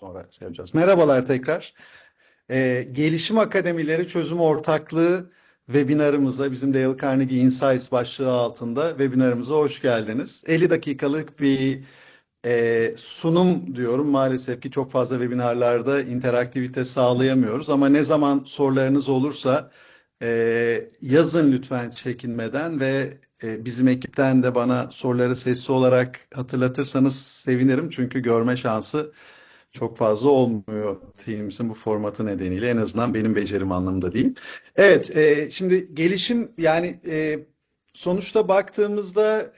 sonra şey yapacağız. Merhabalar tekrar. Gelişim Akademileri Çözüm Ortaklığı webinarımıza, bizim Dale Carnegie Insights başlığı altında webinarımıza hoş geldiniz. 50 dakikalık bir sunum diyorum. Maalesef ki çok fazla webinarlarda interaktivite sağlayamıyoruz. Ama ne zaman sorularınız olursa yazın lütfen çekinmeden ve bizim ekipten de bana soruları sesli olarak hatırlatırsanız sevinirim. Çünkü görme şansı çok fazla olmuyor Teams'in bu formatı nedeniyle. En azından benim becerim anlamında değil. Evet, şimdi gelişim yani sonuçta baktığımızda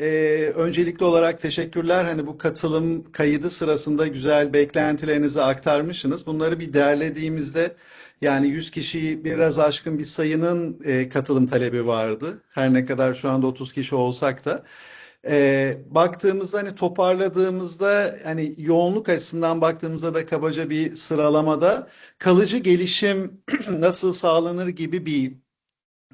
öncelikli olarak teşekkürler. Hani bu katılım kaydı sırasında güzel beklentilerinizi aktarmışsınız. Bunları bir derlediğimizde yani 100 kişiyi biraz aşkın bir sayının katılım talebi vardı. Her ne kadar şu anda 30 kişi olsak da. Baktığımızda hani toparladığımızda hani yoğunluk açısından baktığımızda da kabaca bir sıralamada kalıcı gelişim nasıl sağlanır gibi bir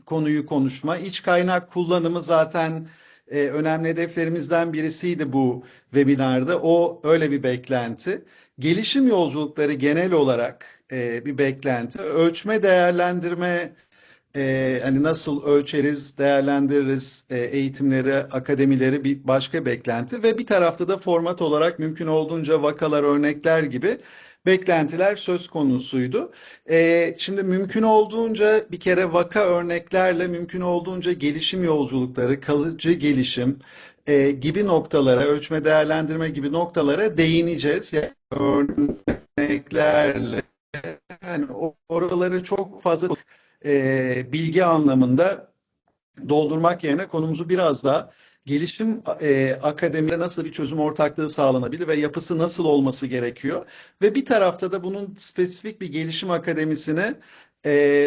konuyu konuşma. İç kaynak kullanımı zaten önemli hedeflerimizden birisiydi bu webinarda. O öyle bir beklenti. Gelişim yolculukları genel olarak bir beklenti. Ölçme, değerlendirme, hani nasıl ölçeriz, değerlendiririz eğitimleri, akademileri bir başka beklenti ve bir tarafta da format olarak mümkün olduğunca vakalar, örnekler gibi beklentiler söz konusuydu. Şimdi mümkün olduğunca bir kere vaka örneklerle mümkün olduğunca gelişim yolculukları, kalıcı gelişim gibi noktalara, ölçme değerlendirme gibi noktalara değineceğiz. Yani örneklerle yani oraları çok fazla bilgi anlamında doldurmak yerine konumuzu biraz daha gelişim akademide nasıl bir çözüm ortaklığı sağlanabilir ve yapısı nasıl olması gerekiyor ve bir tarafta da bunun spesifik bir gelişim akademisini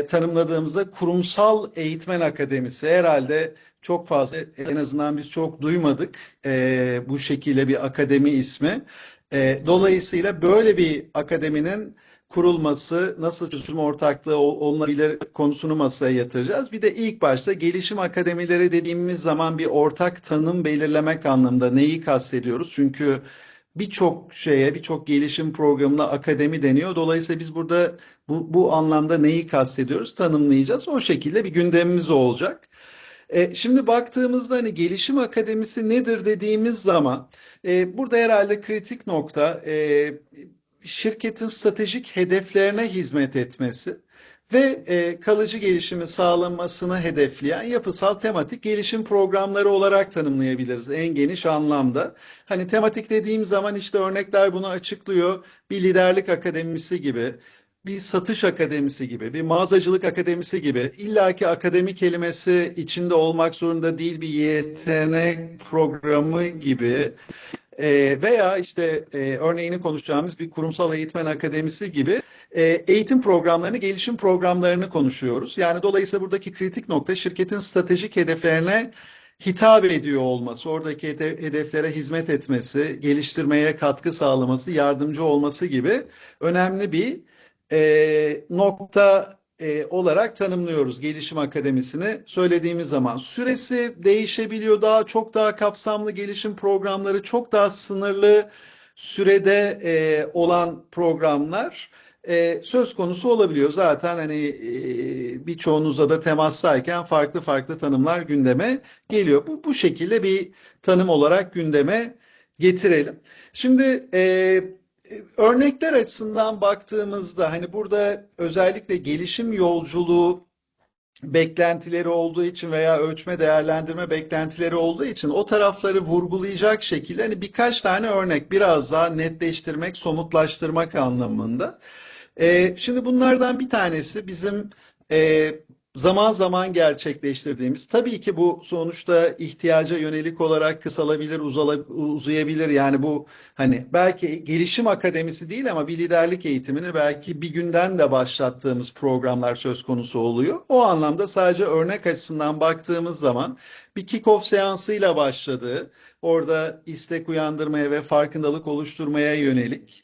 tanımladığımızda kurumsal eğitmen akademisi herhalde çok fazla en azından biz çok duymadık bu şekilde bir akademi ismi. Dolayısıyla böyle bir akademinin kurulması, nasıl çözüm ortaklığı olunabilir konusunu masaya yatıracağız. Bir de ilk başta gelişim akademileri dediğimiz zaman bir ortak tanım belirlemek anlamında neyi kastediyoruz? Çünkü birçok şeye, birçok gelişim programına akademi deniyor. Dolayısıyla biz burada bu anlamda neyi kastediyoruz tanımlayacağız. O şekilde bir gündemimiz olacak. Şimdi baktığımızda hani gelişim akademisi nedir dediğimiz zaman burada herhalde kritik nokta şirketin stratejik hedeflerine hizmet etmesi ve kalıcı gelişimi sağlanmasını hedefleyen yapısal tematik gelişim programları olarak tanımlayabiliriz en geniş anlamda. Hani tematik dediğim zaman işte örnekler bunu açıklıyor. Bir liderlik akademisi gibi, bir satış akademisi gibi, bir mağazacılık akademisi gibi, illaki akademi kelimesi içinde olmak zorunda değil bir yetenek programı gibi veya işte örneğini konuşacağımız bir kurumsal eğitmen akademisi gibi eğitim programlarını, gelişim programlarını konuşuyoruz. Yani dolayısıyla buradaki kritik nokta şirketin stratejik hedeflerine hitap ediyor olması, oradaki hedeflere hizmet etmesi, geliştirmeye katkı sağlaması, yardımcı olması gibi önemli bir nokta olarak tanımlıyoruz gelişim akademisini söylediğimiz zaman. Süresi değişebiliyor, daha çok daha kapsamlı gelişim programları, çok daha sınırlı sürede olan programlar söz konusu olabiliyor. Zaten hani birçoğunuzla da temastayken farklı farklı tanımlar gündeme geliyor. Bu şekilde bir tanım olarak gündeme getirelim. Şimdi örnekler açısından baktığımızda hani burada özellikle gelişim yolculuğu beklentileri olduğu için veya ölçme değerlendirme beklentileri olduğu için o tarafları vurgulayacak şekilde hani birkaç tane örnek biraz daha netleştirmek, somutlaştırmak anlamında. Şimdi bunlardan bir tanesi bizim e, zaman zaman gerçekleştirdiğimiz, tabii ki bu sonuçta ihtiyaca yönelik olarak kısalabilir, uzayabilir. Yani bu hani belki gelişim akademisi değil ama bir liderlik eğitimini belki bir günden de başlattığımız programlar söz konusu oluyor. O anlamda sadece örnek açısından baktığımız zaman bir kick-off seansıyla başladığı, orada istek uyandırmaya ve farkındalık oluşturmaya yönelik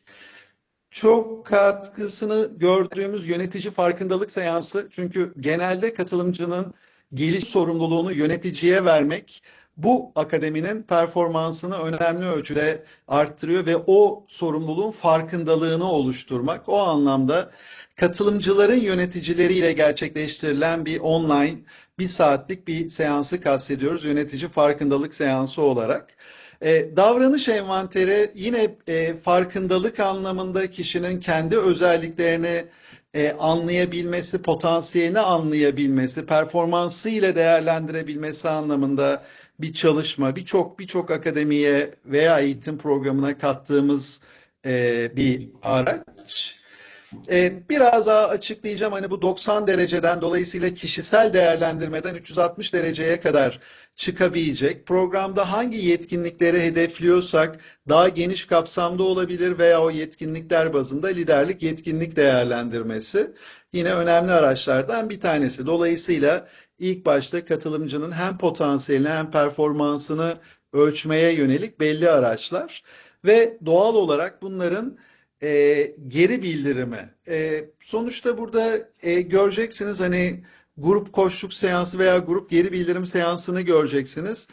çok katkısını gördüğümüz yönetici farkındalık seansı. Çünkü genelde katılımcının geliş sorumluluğunu yöneticiye vermek bu akademinin performansını önemli ölçüde arttırıyor ve o sorumluluğun farkındalığını oluşturmak. O anlamda katılımcıların yöneticileriyle gerçekleştirilen bir online bir saatlik bir seansı kastediyoruz yönetici farkındalık seansı olarak. Davranış envanteri yine farkındalık anlamında kişinin kendi özelliklerini anlayabilmesi, potansiyelini anlayabilmesi, performansı ile değerlendirebilmesi anlamında bir çalışma. Birçok akademiye veya eğitim programına kattığımız bir araç. Biraz daha açıklayacağım. Hani bu 90 dereceden dolayısıyla kişisel değerlendirmeden 360 dereceye kadar çıkabilecek. Programda hangi yetkinlikleri hedefliyorsak daha geniş kapsamda olabilir veya o yetkinlikler bazında liderlik yetkinlik değerlendirmesi yine önemli araçlardan bir tanesi. Dolayısıyla ilk başta katılımcının hem potansiyelini hem performansını ölçmeye yönelik belli araçlar ve doğal olarak bunların geri bildirimi. Sonuçta burada göreceksiniz hani grup koçluk seansı veya grup geri bildirim seansını göreceksiniz.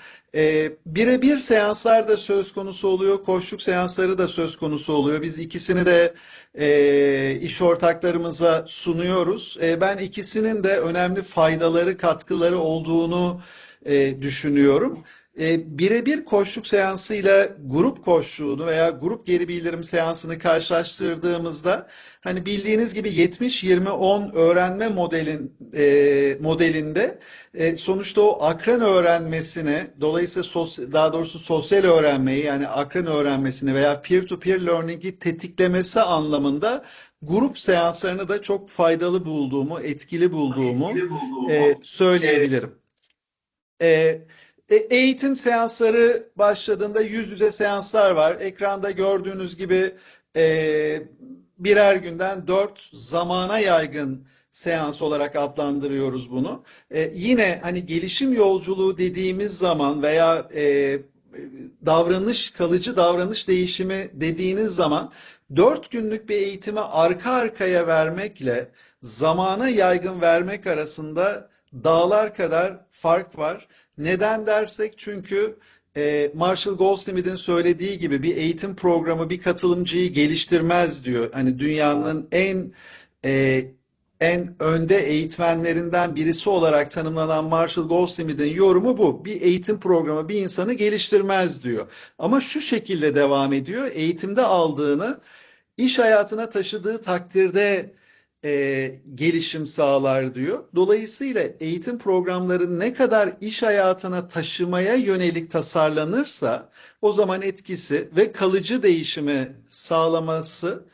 Birebir seanslar da söz konusu oluyor, koçluk seansları da söz konusu oluyor. Biz ikisini de iş ortaklarımıza sunuyoruz. Ben ikisinin de önemli faydaları, katkıları olduğunu düşünüyorum. Birebir koçluk seansıyla grup koçluğunu veya grup geri bildirim seansını karşılaştırdığımızda hani bildiğiniz gibi 70-20-10 öğrenme modelinde sonuçta o akran öğrenmesini dolayısıyla daha doğrusu sosyal öğrenmeyi yani akran öğrenmesini veya peer-to-peer learning'i tetiklemesi anlamında grup seanslarını da çok faydalı bulduğumu, etkili bulduğumu söyleyebilirim. E, Eğitim seansları başladığında yüz yüze seanslar var. Ekranda gördüğünüz gibi e, birer günden 4 zamana yaygın seans olarak adlandırıyoruz bunu. Yine hani gelişim yolculuğu dediğimiz zaman veya kalıcı davranış değişimi dediğiniz zaman 4 günlük bir eğitimi arka arkaya vermekle zamana yaygın vermek arasında dağlar kadar fark var. Neden dersek çünkü Marshall Goldsmith'in söylediği gibi bir eğitim programı bir katılımcıyı geliştirmez diyor. Hani dünyanın e, en önde eğitmenlerinden birisi olarak tanımlanan Marshall Goldsmith'in yorumu bu. Bir eğitim programı bir insanı geliştirmez diyor. Ama şu şekilde devam ediyor. Eğitimde aldığını iş hayatına taşıdığı takdirde gelişim sağlar diyor. Dolayısıyla eğitim programları ne kadar iş hayatına taşımaya yönelik tasarlanırsa o zaman etkisi ve kalıcı değişimi sağlaması,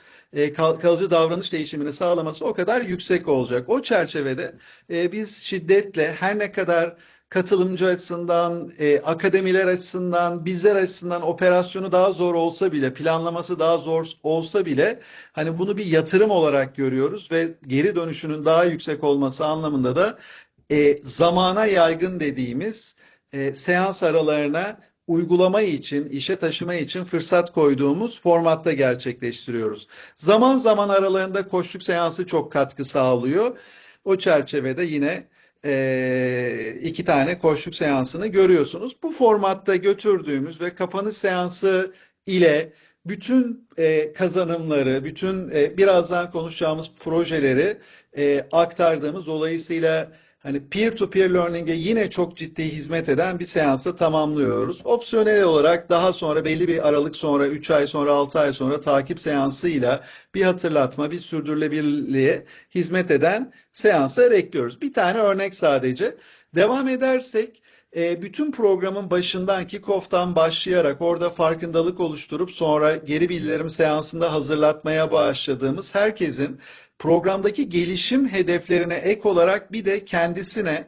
kalıcı davranış değişimini sağlaması o kadar yüksek olacak. O çerçevede biz şiddetle her ne kadar katılımcı açısından, akademiler açısından, bizler açısından operasyonu daha zor olsa bile, planlaması daha zor olsa bile hani bunu bir yatırım olarak görüyoruz ve geri dönüşünün daha yüksek olması anlamında da zamana yaygın dediğimiz seans aralarına uygulama için, işe taşıma için fırsat koyduğumuz formatta gerçekleştiriyoruz. Zaman zaman aralarında koçluk seansı çok katkı sağlıyor. O çerçevede yine iki tane koçluk seansını görüyorsunuz. Bu formatta götürdüğümüz ve kapanış seansı ile bütün kazanımları, bütün birazdan konuşacağımız projeleri aktardığımız dolayısıyla hani peer-to-peer learning'e yine çok ciddi hizmet eden bir seansı tamamlıyoruz. Opsiyonel olarak daha sonra belli bir aralık sonra 3 ay sonra 6 ay sonra takip seansıyla bir hatırlatma, bir sürdürülebilirliğe hizmet eden seanslar ekliyoruz. Bir tane örnek sadece. Devam edersek bütün programın başından kick-off'tan başlayarak orada farkındalık oluşturup sonra geri bildirim seansında hazırlatmaya başladığımız herkesin programdaki gelişim hedeflerine ek olarak bir de kendisine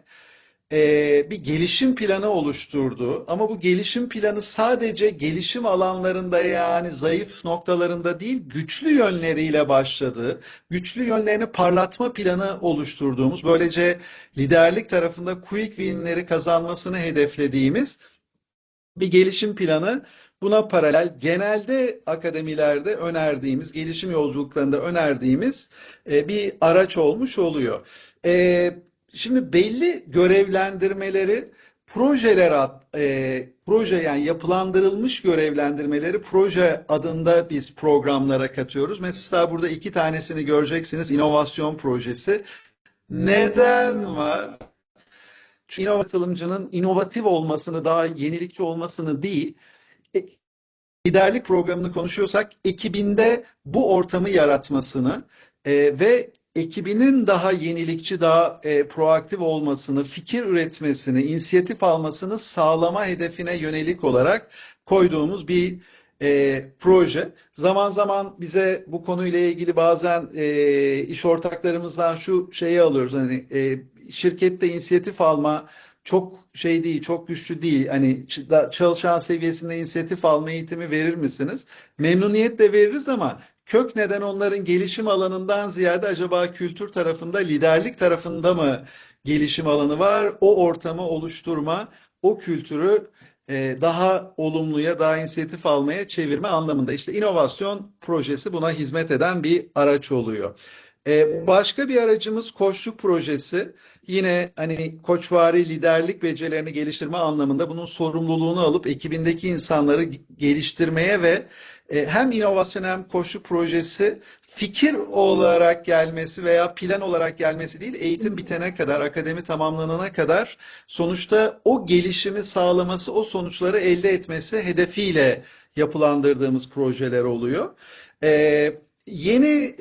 bir gelişim planı oluşturdu. Ama bu gelişim planı sadece gelişim alanlarında yani zayıf noktalarında değil, güçlü yönleriyle başladı. Güçlü yönlerini parlatma planı oluşturduğumuz, böylece liderlik tarafında quick win'leri kazanmasını hedeflediğimiz bir gelişim planı. Buna paralel genelde akademilerde önerdiğimiz, gelişim yolculuklarında önerdiğimiz bir araç olmuş oluyor. Şimdi belli görevlendirmeleri proje yani yapılandırılmış görevlendirmeleri proje adında biz programlara katıyoruz. Mesela burada iki tanesini göreceksiniz. İnovasyon projesi. Neden var? Çünkü atılımcının inovatif olmasını, daha yenilikçi olmasını değil, e, liderlik programını konuşuyorsak ekibinde bu ortamı yaratmasını ve ekibinin daha yenilikçi, daha proaktif olmasını, fikir üretmesini, inisiyatif almasını sağlama hedefine yönelik olarak koyduğumuz bir proje. Zaman zaman bize bu konuyla ilgili bazen iş ortaklarımızdan şu şeyi alıyoruz. Hani şirkette inisiyatif alma çok şey değil, çok güçlü değil. Hani çalışan seviyesinde inisiyatif alma eğitimi verir misiniz? Memnuniyetle veririz ama kök neden onların gelişim alanından ziyade acaba kültür tarafında, liderlik tarafında mı gelişim alanı var? O ortamı oluşturma, o kültürü daha olumluya, daha inisiyatif almaya çevirme anlamında. İşte inovasyon projesi buna hizmet eden bir araç oluyor. Başka bir aracımız koçluk projesi. Yine hani koçvari liderlik becerilerini geliştirme anlamında bunun sorumluluğunu alıp ekibindeki insanları geliştirmeye ve hem inovasyon hem koçluk projesi fikir olarak gelmesi veya plan olarak gelmesi değil, eğitim bitene kadar, akademi tamamlanana kadar sonuçta o gelişimi sağlaması, o sonuçları elde etmesi hedefiyle yapılandırdığımız projeler oluyor. Yeni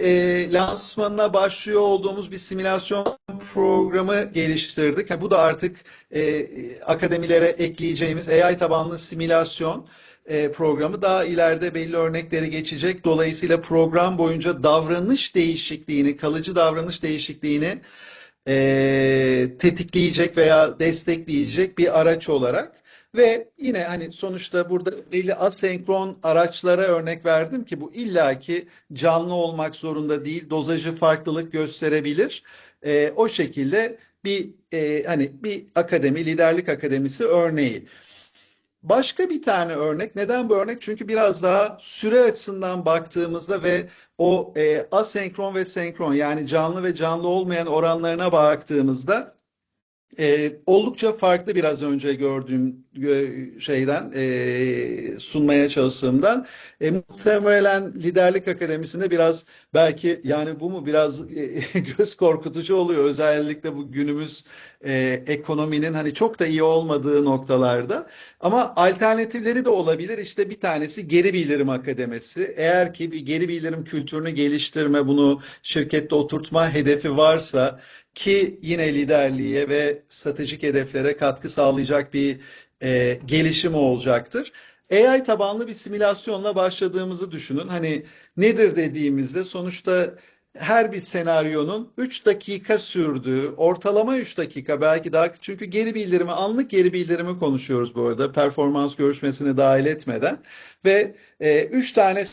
lansmanına başlıyor olduğumuz bir simülasyon programı geliştirdik. Bu da artık akademilere ekleyeceğimiz AI tabanlı simülasyon programı daha ileride belli örnekleri geçecek. Dolayısıyla program boyunca davranış değişikliğini, kalıcı davranış değişikliğini tetikleyecek veya destekleyecek bir araç olarak ve yine hani sonuçta burada belli asenkron araçlara örnek verdim ki bu illaki canlı olmak zorunda değil, dozajı farklılık gösterebilir. O şekilde bir hani bir akademi, liderlik akademisi örneği. Başka bir tane örnek. Neden bu örnek? Çünkü biraz daha süre açısından baktığımızda ve o asenkron ve senkron yani canlı ve canlı olmayan oranlarına baktığımızda oldukça farklı biraz önce gördüğüm şeyden sunmaya çalıştığımdan muhtemelen liderlik akademisinde biraz belki yani bu mu biraz göz korkutucu oluyor özellikle bu günümüz ekonominin hani çok da iyi olmadığı noktalarda ama alternatifleri de olabilir işte bir tanesi geri bildirim akademisi eğer ki bir geri bildirim kültürünü geliştirme bunu şirkette oturtma hedefi varsa ki yine liderliğe ve stratejik hedeflere katkı sağlayacak bir gelişim olacaktır. AI tabanlı bir simülasyonla başladığımızı düşünün. Hani nedir dediğimizde sonuçta her bir senaryonun 3 dakika sürdüğü, ortalama 3 dakika belki daha çünkü geri bildirimi, anlık geri bildirimi konuşuyoruz bu arada performans görüşmesini dahil etmeden ve 3 tane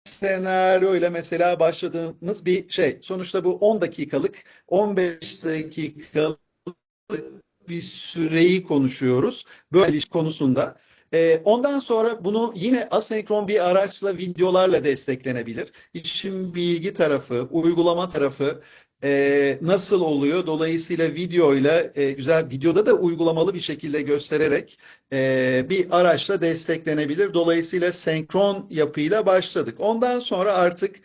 senaryo ile mesela başladığımız bir şey. Sonuçta bu 10 dakikalık, 15 dakikalık bir süreyi konuşuyoruz. Böyle iş konusunda. Ondan sonra bunu yine asenkron bir araçla, videolarla desteklenebilir. İşin bilgi tarafı, uygulama tarafı nasıl oluyor? Dolayısıyla videoyla güzel videoda da uygulamalı bir şekilde göstererek bir araçla desteklenebilir. Dolayısıyla senkron yapıyla başladık. Ondan sonra artık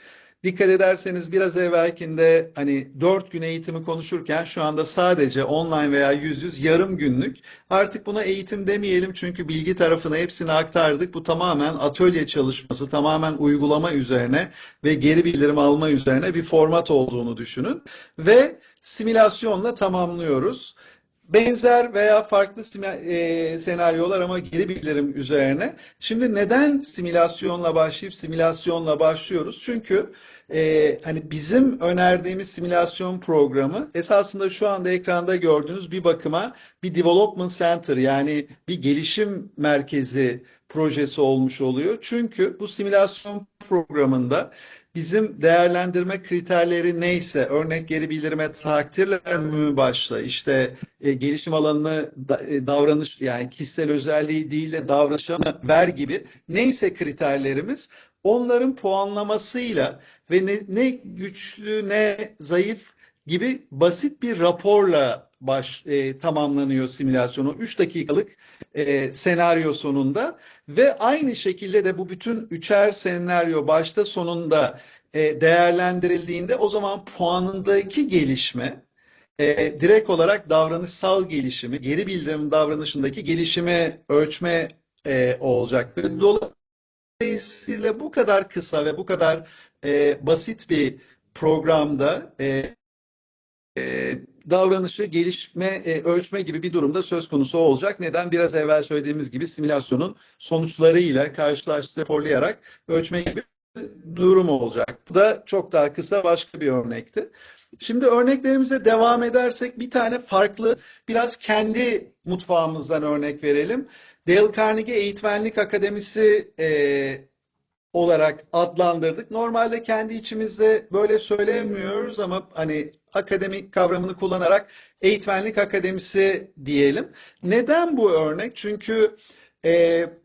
dikkat ederseniz biraz evvelkinde hani 4 gün eğitimi konuşurken şu anda sadece online veya yüz yüz yarım günlük. Artık buna eğitim demeyelim çünkü bilgi tarafını hepsini aktardık. Bu tamamen atölye çalışması, tamamen uygulama üzerine ve geri bildirim alma üzerine bir format olduğunu düşünün. Ve simülasyonla tamamlıyoruz. Benzer veya farklı senaryolar ama geri bildirim üzerine. Şimdi neden simülasyonla başlayıp simülasyonla başlıyoruz? Çünkü hani bizim önerdiğimiz simülasyon programı esasında şu anda ekranda gördüğünüz bir bakıma bir development center yani bir gelişim merkezi projesi olmuş oluyor. Çünkü bu simülasyon programında bizim değerlendirme kriterleri neyse, örnek geri bildirime takdirle mi başla, işte gelişim alanını davranış yani kişisel özelliği değil de davranışa ver gibi neyse kriterlerimiz onların puanlamasıyla ve ne güçlü ne zayıf gibi basit bir raporla tamamlanıyor simülasyonu. 3 dakikalık senaryo sonunda ve aynı şekilde de bu bütün üçer senaryo başta sonunda değerlendirildiğinde o zaman puanındaki gelişme direkt olarak davranışsal gelişimi, geri bildirim davranışındaki gelişimi ölçme olacak. Dolayısıyla bu kadar kısa ve bu kadar basit bir programda davranışı gelişme, ölçme gibi bir durumda söz konusu olacak. Neden? Biraz evvel söylediğimiz gibi simülasyonun sonuçlarıyla karşılaştırıp raporlayarak ölçme gibi bir durum olacak. Bu da çok daha kısa başka bir örnekti. Şimdi örneklerimize devam edersek bir tane farklı, biraz kendi mutfağımızdan örnek verelim. Dale Carnegie Eğitmenlik Akademisi olarak adlandırdık. Normalde kendi içimizde böyle söylemiyoruz ama hani akademik kavramını kullanarak eğitmenlik akademisi diyelim. Neden bu örnek? Çünkü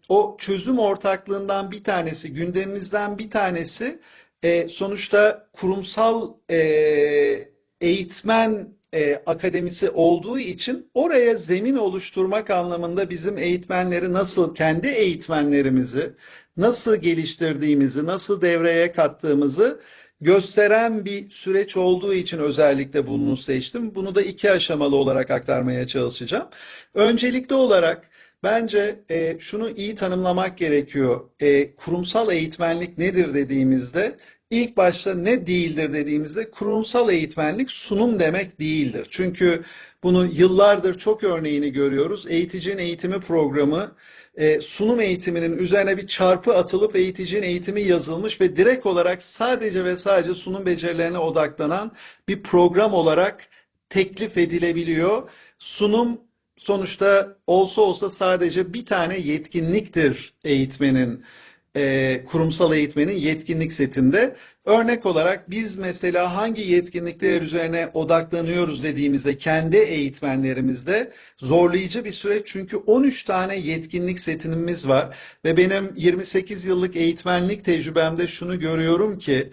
o çözüm ortaklığından bir tanesi, gündemimizden bir tanesi sonuçta kurumsal eğitmen akademisi olduğu için oraya zemin oluşturmak anlamında bizim eğitmenleri nasıl, kendi eğitmenlerimizi nasıl geliştirdiğimizi, nasıl devreye kattığımızı gösteren bir süreç olduğu için özellikle bunu seçtim. Bunu da iki aşamalı olarak aktarmaya çalışacağım. Öncelikli olarak bence şunu iyi tanımlamak gerekiyor. Kurumsal eğitmenlik nedir dediğimizde, ilk başta ne değildir dediğimizde kurumsal eğitmenlik sunum demek değildir. Çünkü bunu yıllardır çok örneğini görüyoruz. Eğiticinin eğitimi programı sunum eğitiminin üzerine bir çarpı atılıp eğiticinin eğitimi yazılmış ve direkt olarak sadece ve sadece sunum becerilerine odaklanan bir program olarak teklif edilebiliyor. Sunum sonuçta olsa olsa sadece bir tane yetkinliktir eğitmenin, kurumsal eğitmenin yetkinlik setinde. Örnek olarak biz mesela hangi yetkinlikler üzerine odaklanıyoruz dediğimizde kendi eğitmenlerimizde zorlayıcı bir süreç çünkü 13 tane yetkinlik setimiz var ve benim 28 yıllık eğitmenlik tecrübemde şunu görüyorum ki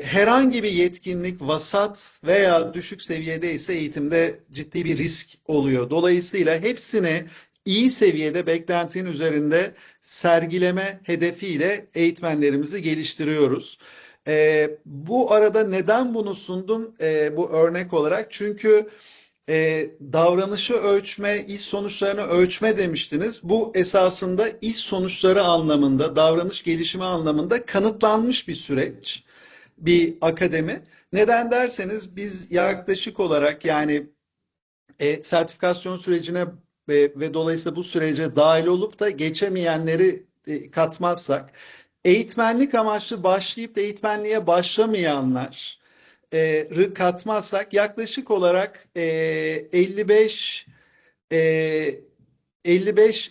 herhangi bir yetkinlik vasat veya düşük seviyede ise eğitimde ciddi bir risk oluyor. Dolayısıyla hepsini iyi seviyede beklentinin üzerinde sergileme hedefiyle eğitmenlerimizi geliştiriyoruz. Bu arada neden bunu sundum bu örnek olarak? Çünkü davranışı ölçme, iş sonuçlarını ölçme demiştiniz. Bu esasında iş sonuçları anlamında, davranış gelişimi anlamında kanıtlanmış bir süreç, bir akademi. Neden derseniz biz yaklaşık olarak yani sertifikasyon sürecine ve dolayısıyla bu sürece dahil olup da geçemeyenleri katmazsak, eğitmenlik amaçlı başlayıp da eğitmenliğe başlamayanlar katmazsak yaklaşık olarak 55 e, 55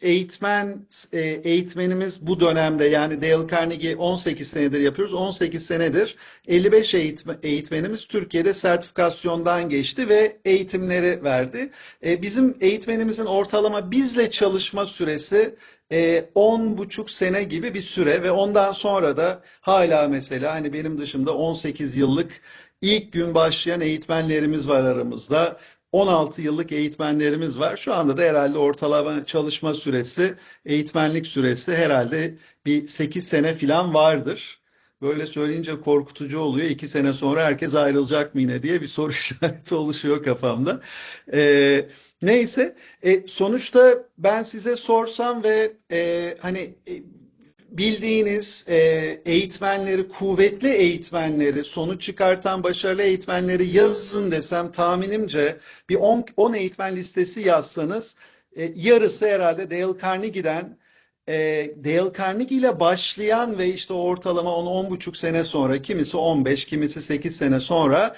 eğitmenimiz bu dönemde yani Dale Carnegie 18 senedir yapıyoruz. 18 senedir 55 eğitmenimiz Türkiye'de sertifikasyondan geçti ve eğitimleri verdi. Bizim eğitmenimizin ortalama bizle çalışma süresi 10,5 sene gibi bir süre ve ondan sonra da hala mesela hani benim dışımda 18 yıllık ilk gün başlayan eğitmenlerimiz var aramızda. 16 yıllık eğitmenlerimiz var. Şu anda da herhalde ortalama çalışma süresi, eğitmenlik süresi herhalde bir 8 sene falan vardır. Böyle söyleyince korkutucu oluyor. 2 sene sonra herkes ayrılacak mı yine diye bir soru işareti oluşuyor kafamda. Neyse, sonuçta ben size sorsam ve hani bildiğiniz eğitmenleri, kuvvetli eğitmenleri, sonuç çıkartan başarılı eğitmenleri yazsın desem tahminimce bir 10 eğitmen listesi yazsanız yarısı herhalde Dale Carnegie'den Dale Carnegie ile başlayan ve işte ortalama 10-10,5 sene sonra kimisi 15, kimisi 8 sene sonra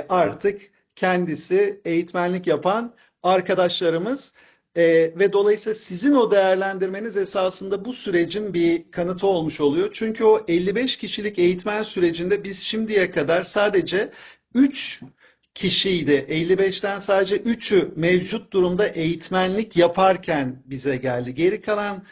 artık kendisi eğitmenlik yapan arkadaşlarımız. Ve dolayısıyla sizin o değerlendirmeniz esasında bu sürecin bir kanıtı olmuş oluyor. Çünkü o 55 kişilik eğitmen sürecinde biz şimdiye kadar sadece 3 kişiydi. 55'ten sadece 3'ü mevcut durumda eğitmenlik yaparken bize geldi. Geri kalan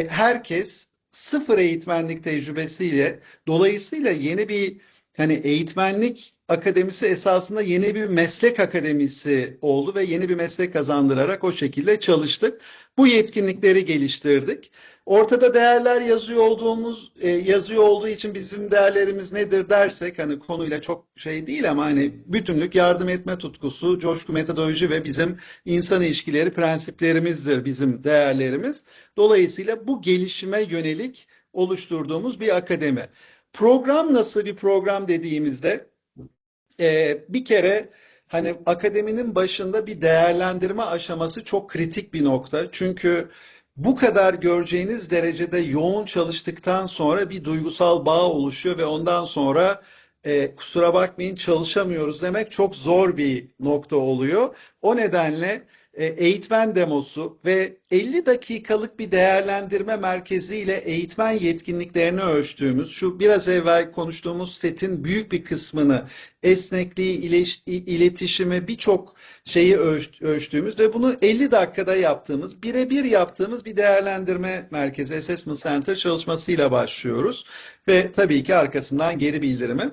herkes sıfır eğitmenlik tecrübesiyle dolayısıyla yeni bir hani eğitmenlik akademisi esasında yeni bir meslek akademisi oldu ve yeni bir meslek kazandırarak o şekilde çalıştık. Bu yetkinlikleri geliştirdik. Ortada değerler yazıyor olduğu için bizim değerlerimiz nedir dersek, hani konuyla çok şey değil ama hani bütünlük, yardım etme tutkusu, coşku, metodoloji ve bizim insan ilişkileri prensiplerimizdir bizim değerlerimiz. Dolayısıyla bu gelişime yönelik oluşturduğumuz bir akademi. Program nasıl bir program dediğimizde bir kere hani akademinin başında bir değerlendirme aşaması çok kritik bir nokta. Çünkü bu kadar göreceğiniz derecede yoğun çalıştıktan sonra bir duygusal bağ oluşuyor ve ondan sonra kusura bakmayın çalışamıyoruz demek çok zor bir nokta oluyor. O nedenle eğitmen demosu ve 50 dakikalık bir değerlendirme merkeziyle eğitmen yetkinliklerini ölçtüğümüz, şu biraz evvel konuştuğumuz setin büyük bir kısmını, esnekliği, iletişimi, birçok şeyi ölçtüğümüz ve bunu 50 dakikada yaptığımız, birebir yaptığımız bir değerlendirme merkezi, Assessment Center çalışmasıyla başlıyoruz. Ve tabii ki arkasından geri bildirimi.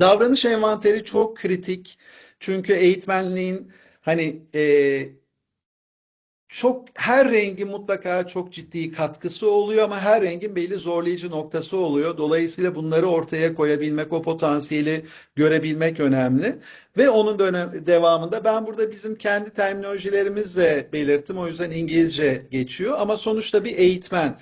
Davranış envanteri çok kritik. Çünkü eğitmenliğin hani çok her rengin mutlaka çok ciddi katkısı oluyor ama her rengin belli zorlayıcı noktası oluyor. Dolayısıyla bunları ortaya koyabilmek, o potansiyeli görebilmek önemli. Ve onun devamında ben burada bizim kendi terminolojilerimizle belirttim. O yüzden İngilizce geçiyor. Ama sonuçta bir eğitmen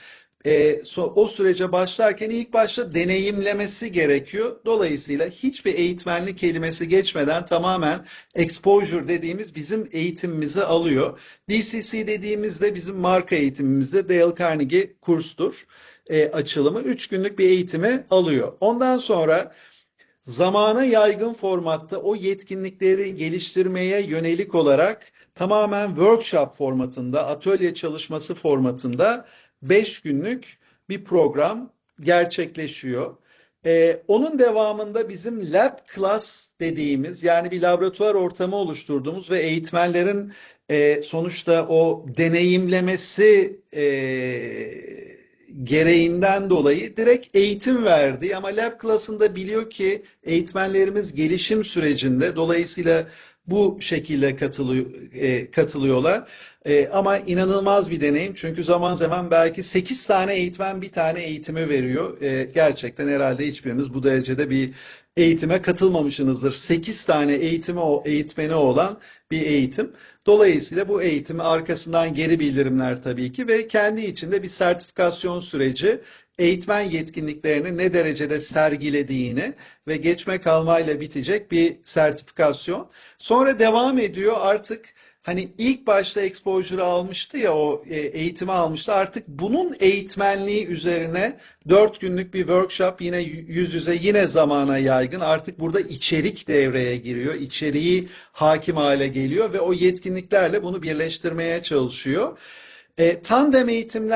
o sürece başlarken ilk başta deneyimlemesi gerekiyor. Dolayısıyla hiçbir eğitmenlik kelimesi geçmeden tamamen exposure dediğimiz bizim eğitimimizi alıyor. DCC dediğimizde bizim marka eğitimimizde Dale Carnegie kurstur açılımı. 3 günlük bir eğitimi alıyor. Ondan sonra zamana yaygın formatta o yetkinlikleri geliştirmeye yönelik olarak tamamen workshop formatında, atölye çalışması formatında 5 günlük bir program gerçekleşiyor. Onun devamında bizim lab class dediğimiz, yani bir laboratuvar ortamı oluşturduğumuz ve eğitmenlerin sonuçta o deneyimlemesi gereğinden dolayı direkt eğitim verdi. Ama lab class'ında biliyor ki eğitmenlerimiz gelişim sürecinde, dolayısıyla bu şekilde katılıyorlar. Ama inanılmaz bir deneyim, çünkü zaman zaman belki 8 tane eğitmen bir tane eğitimi veriyor. Gerçekten herhalde hiçbiriniz bu derecede bir eğitime katılmamışsınızdır. 8 tane eğitmeni olan bir eğitim. Dolayısıyla bu eğitimi arkasından geri bildirimler tabii ki ve kendi içinde bir sertifikasyon süreci, eğitmen yetkinliklerini ne derecede sergilediğini ve geçme kalmayla bitecek bir sertifikasyon. Sonra devam ediyor artık. Hani ilk başta exposure'ı almıştı ya, o eğitimi almıştı. Artık bunun eğitmenliği üzerine 4 günlük bir workshop, yine yüz yüze, yine zamana yaygın. Artık burada içerik devreye giriyor. İçeriği hakim hale geliyor ve o yetkinliklerle bunu birleştirmeye çalışıyor. Tandem eğitim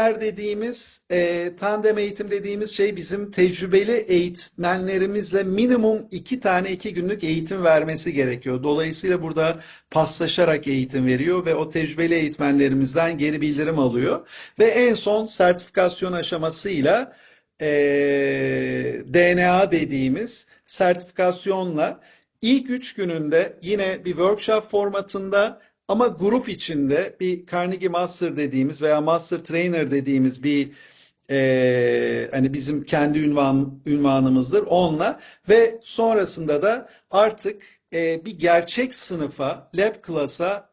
dediğimiz şey bizim tecrübeli eğitmenlerimizle minimum 2 tane 2 günlük eğitim vermesi gerekiyor. Dolayısıyla burada paslaşarak eğitim veriyor ve o tecrübeli eğitmenlerimizden geri bildirim alıyor. Ve en son sertifikasyon aşamasıyla DNA dediğimiz sertifikasyonla ilk 3 gününde yine bir workshop formatında ama grup içinde bir Carnegie Master dediğimiz veya Master Trainer dediğimiz bir hani bizim kendi ünvanımızdır onunla ve sonrasında da artık bir gerçek sınıfa, lab class'a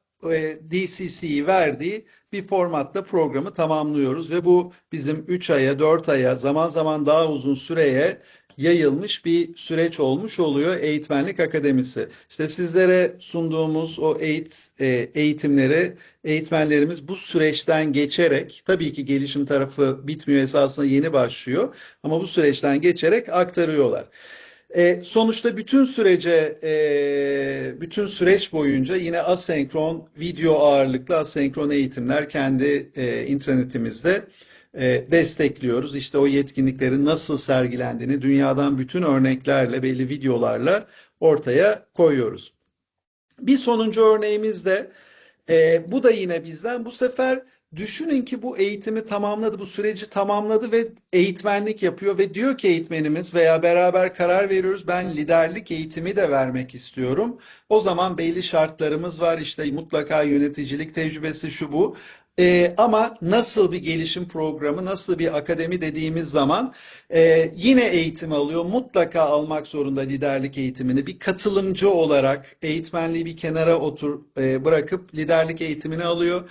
DCC'yi verdiği bir formatta programı tamamlıyoruz ve bu bizim 3 aya, 4 aya, zaman zaman daha uzun süreye yayılmış bir süreç olmuş oluyor Eğitmenlik Akademisi. İşte sizlere sunduğumuz o eğitimleri eğitmenlerimiz bu süreçten geçerek, tabii ki gelişim tarafı bitmiyor, esasında yeni başlıyor ama bu süreçten geçerek aktarıyorlar. Sonuçta bütün süreç boyunca yine asenkron, video ağırlıklı asenkron eğitimler kendi internetimizde destekliyoruz. İşte o yetkinliklerin nasıl sergilendiğini dünyadan bütün örneklerle, belli videolarla ortaya koyuyoruz. Bir sonuncu örneğimiz de bu da yine bizden. Bu sefer Düşünün ki bu eğitimi tamamladı, bu süreci tamamladı ve eğitmenlik yapıyor ve diyor ki eğitmenimiz veya beraber karar veriyoruz, ben liderlik eğitimi de vermek istiyorum. O zaman belli şartlarımız var, işte mutlaka yöneticilik tecrübesi şu bu. Ama nasıl bir gelişim programı, nasıl bir akademi dediğimiz zaman yine eğitim alıyor. Mutlaka almak zorunda liderlik eğitimini. Bir katılımcı olarak eğitmenliği bir kenara bırakıp liderlik eğitimini alıyor.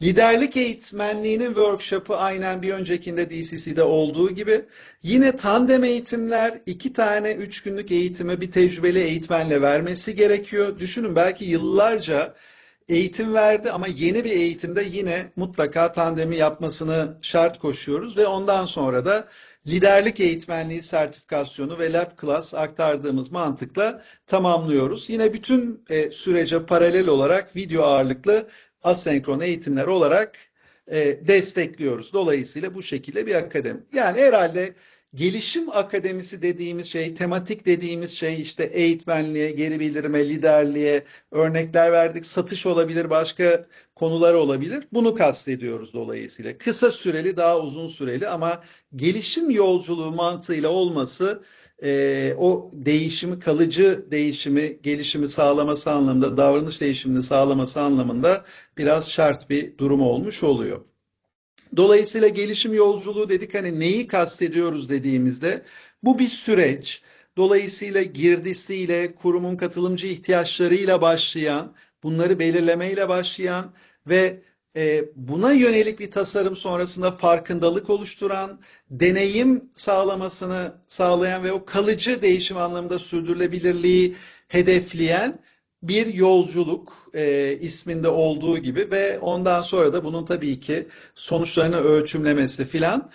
Liderlik eğitmenliğinin workshop'ı aynen bir öncekinde DCC'de olduğu gibi yine tandem eğitimler, 2 tane 3 günlük eğitimi bir tecrübeli eğitmenle vermesi gerekiyor. Düşünün, belki yıllarca eğitim verdi ama yeni bir eğitimde yine mutlaka tandemi yapmasını şart koşuyoruz ve ondan sonra da liderlik eğitmenliği sertifikasyonu ve lab class aktardığımız mantıkla tamamlıyoruz. Yine bütün sürece paralel olarak video ağırlıklı asenkron eğitimler olarak destekliyoruz. Dolayısıyla bu şekilde bir akademi. Yani herhalde gelişim akademisi dediğimiz şey, tematik dediğimiz şey, işte eğitmenliğe, geri bildirime, liderliğe örnekler verdik. Satış olabilir, başka konular olabilir. Bunu kastediyoruz dolayısıyla. Kısa süreli, daha uzun süreli ama gelişim yolculuğu mantığıyla olması o değişimi, kalıcı değişimi, gelişimi sağlaması anlamında, davranış değişimini sağlaması anlamında biraz şart bir durum olmuş oluyor. Dolayısıyla gelişim yolculuğu dedik, hani neyi kastediyoruz dediğimizde bu bir süreç. Dolayısıyla girdisiyle, kurumun katılımcı ihtiyaçlarıyla başlayan, bunları belirlemeyle başlayan ve buna yönelik bir tasarım sonrasında farkındalık oluşturan, deneyim sağlamasını sağlayan ve o kalıcı değişim anlamında sürdürülebilirliği hedefleyen bir yolculuk, isminde olduğu gibi ve ondan sonra da bunun tabii ki sonuçlarını ölçümlemesi filan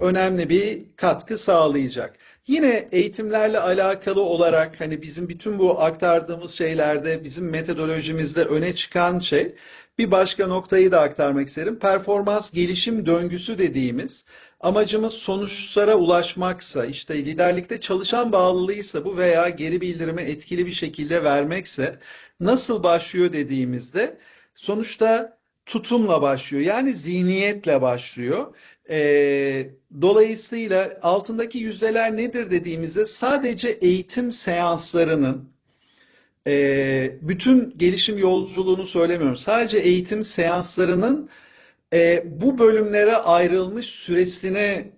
önemli bir katkı sağlayacak. Yine eğitimlerle alakalı olarak hani bizim bütün bu aktardığımız şeylerde, bizim metodolojimizde öne çıkan şey, bir başka noktayı da aktarmak isterim. Performans gelişim döngüsü dediğimiz, amacımız sonuçlara ulaşmaksa, işte liderlikte çalışan bağlılığıysa bu veya geri bildirimi etkili bir şekilde vermekse, nasıl başlıyor dediğimizde sonuçta tutumla başlıyor. Yani zihniyetle başlıyor. Dolayısıyla altındaki yüzdeler nedir dediğimizde, sadece eğitim seanslarının, bütün gelişim yolculuğunu söylemiyorum. Sadece eğitim seanslarının bu bölümlere ayrılmış süresini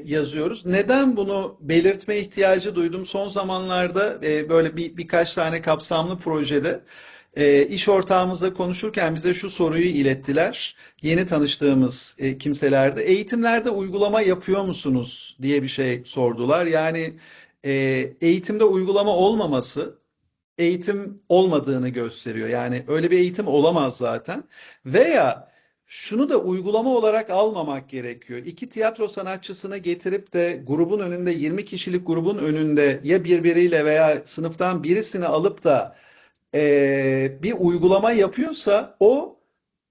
yazıyoruz. Neden bunu belirtme ihtiyacı duydum? Son zamanlarda böyle birkaç tane kapsamlı projede iş ortağımızla konuşurken bize şu soruyu ilettiler. Yeni tanıştığımız kimselerde, eğitimlerde uygulama yapıyor musunuz diye bir şey sordular. Yani e, eğitimde uygulama olmaması eğitim olmadığını gösteriyor. Yani öyle bir eğitim olamaz zaten. Veya şunu da uygulama olarak almamak gerekiyor. 2 tiyatro sanatçısını getirip de grubun önünde, 20 kişilik grubun önünde ya birbiriyle veya sınıftan birisini alıp da bir uygulama yapıyorsa o